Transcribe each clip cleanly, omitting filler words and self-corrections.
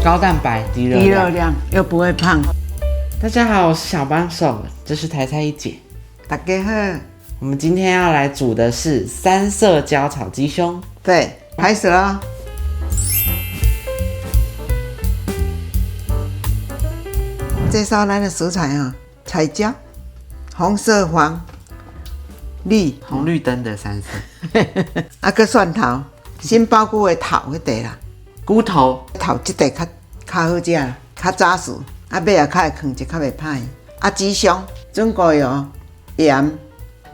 高蛋白低熱量又不會胖。大家好，我是小幫手，這是台菜一姐。大家好，我們今天要來煮的是三色椒炒雞胸。對，開始了。介紹咱的食材啊，彩椒、紅色、黃、綠，紅綠燈的三色。啊個蒜頭，杏鮑菇的頭迄塊啦，菇頭這塊較好食啦，較扎實。啊尾啊較會囥，就較袂歹。啊雞胸，準過油、鹽。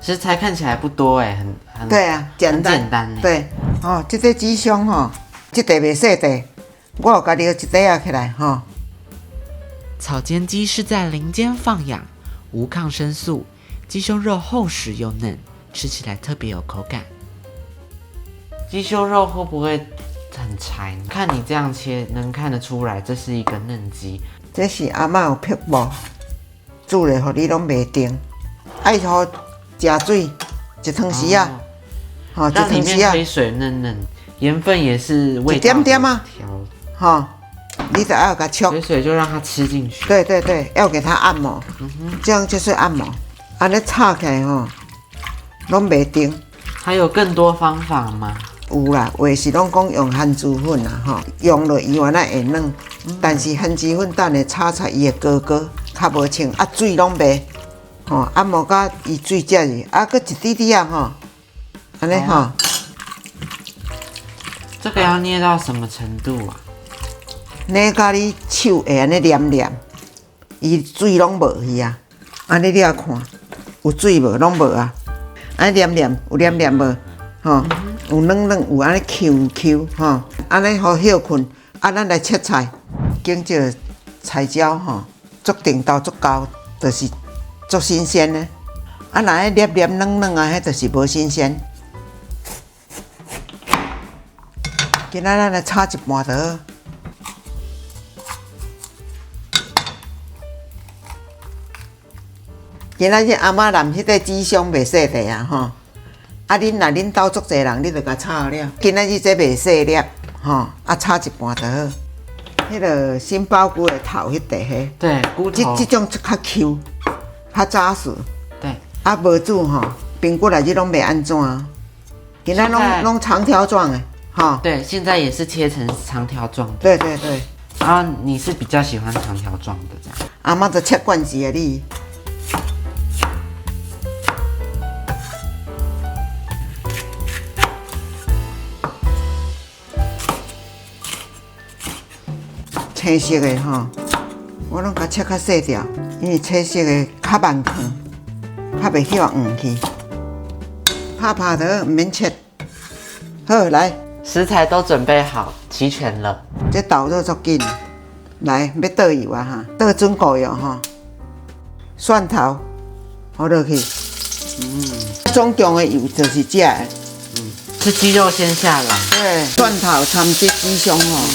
食材看起來不多哎，很對啊，簡單。對，哦，這塊雞胸吼，這塊袂細塊，我有家己一塊仔起來吼。草煎雞是在林間放養，無抗生素，雞胸肉厚實又嫩，吃起來特別有口感。雞胸肉會不會很柴？看你這樣切，能看得出來這是一個嫩雞。這是阿嬤有撇布，煮了予你攏袂定，愛予加水一湯匙啊，吼，一湯匙啊，可以水嫩嫩，鹽分也是味道一點點啊，吼，你得要給它焯，水就讓它吃進去。對，要給它按摩，這樣就是按摩，安尼炒起來吼，攏袂定。還有更多方法嗎？有啦，有的是攏講用番薯粉啦，吼，用了伊原來會嫩，但是番薯粉等下炒出伊會高，較無清，啊水攏袂，吼，按摩到伊水才是，啊擱一滴滴啊，吼，安尼吼。這個要捏到什麼程度啊？捏到你手會安尼黏黏，伊水攏無去啊，安尼你要看，有水無？攏無啊，安尼黏黏，有黏黏無？吼。有软软，有安尼 Q， 吼，安尼好休困。啊，咱來切菜，揀這個彩椒吼，足定到足高，就是足新鮮的。啊，若迄黏黏軟軟啊，迄就是無新鮮。今仔咱來炒一半就好。今仔日阿嬤攬迄個雞胸袂細塊啊，吼。啊，恁若恁兜足濟人，你就甲炒了。今仔日這袂細粒，吼，啊炒一半就好。迄個杏鮑菇的頭迄塊嘿，對，菇頭。這種較 Q， 較扎實。對。啊，無煮吼，冰過來就攏袂安怎。今仔攏長條狀的，吼。對，現在也是切成長條狀的。對。然後你是比較喜歡長條狀的這樣？阿媽就切慣勢啊你。青色的吼，我攏甲切較細條，因為青色的較慢燙，較袂去黃去。拍的唔免切。好，來，食材都準備好，齊全了。這豆肉足緊，來要倒油啊哈，倒準過油哈，蒜頭放落去。總共的油就是這個。是雞肉先下來。對，蒜頭摻這雞胸哦。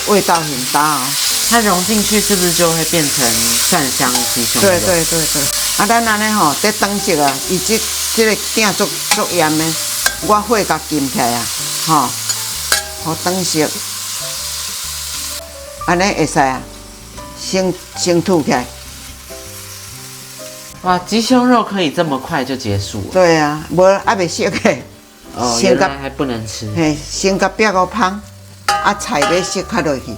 味道很大哦，它融進去是不是就會變成蒜香雞胸肉？對。啊，咱安尼吼，這燈色啊，伊這個鼎足鹽的，我火甲撳起來啊，吼，好燈色，安尼會使啊，先吐起來。哇，雞胸肉可以這麼快就結束了？對啊，無還袂熟的。哦，原來還不能吃。嘿，先甲煸個香。啊，菜要熟較落去，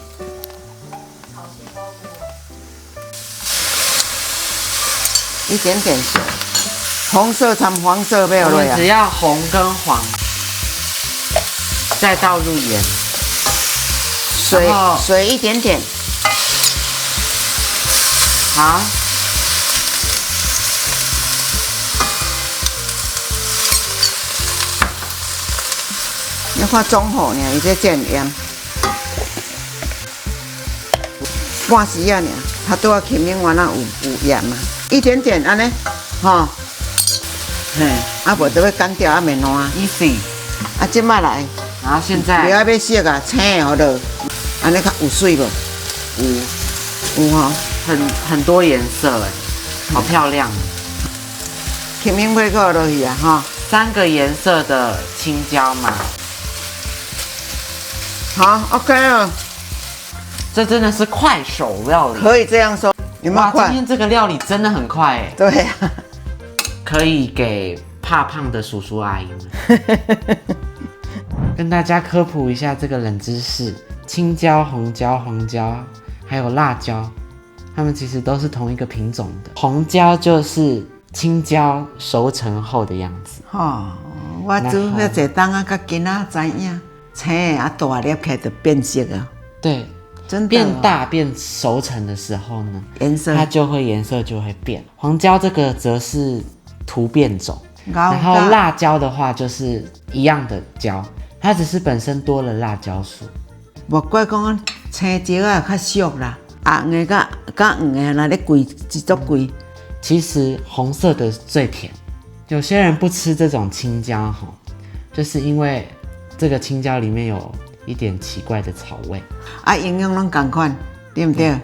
一點點紅色摻黃色沒有落啊？只要紅跟黃，再倒入鹽，水一點點。好，你看中火呢，伊這漸鹽。半時啊，它都要前面原來有鹽嘛，一點點安尼，吼，嘿，啊無就要乾掉啊袂爛 ，easy， 啊即擺來，然後現在，不要熟啊，青的好落，安尼較有水無？有吼，很多顏色哎，好漂亮。前面會擱落去啊，吼，3個顏色的青椒嘛。好 ，OK 了。這真的是快手料理，可以這樣說。有沒有快？今天這個料理真的很快哎。對呀、啊，可以給怕胖的叔叔阿姨們。跟大家科普一下這個冷知識：青椒、紅椒、黃椒還有辣椒，它們其實都是同一個品種的。紅椒就是青椒熟成後的樣子。我煮遐濟冬啊，甲囡仔知影，青的啊大粒起來就變色啊。對。真的變大變熟成的時候呢，顏色顏色就會變。黃椒這個則是突變種，然後辣椒的話就是一樣的椒，它只是本身多了辣椒素。莫怪講青椒啊較俗啦，紅的甲黃的那咧貴一足貴。其實紅色的最甜，有些人不吃這種青椒哈，就是因為這個青椒裡面有一點奇怪的草味啊，營養攏同款，對不對？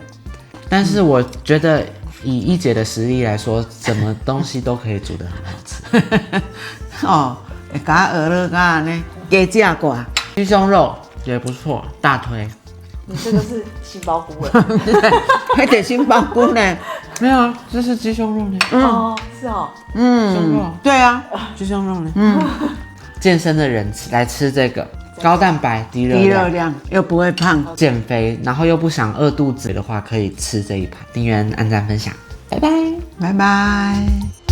但是我覺得以一姐的實力來說，什麼東西都可以煮得很好吃。哦，會加鵝肉加安尼，加價掛，雞胸肉也不錯，大推。你這個是杏鮑菇了，還得杏鮑菇呢？沒有啊，這是雞胸肉呢。哦，是哦，胸肉，對啊，雞胸肉呢。健身的人来吃這個。高蛋白、低熱量又不會胖，減肥，然後又不想餓肚子的話，可以吃這一盤。訂閱、按讚、分享，拜拜，拜拜。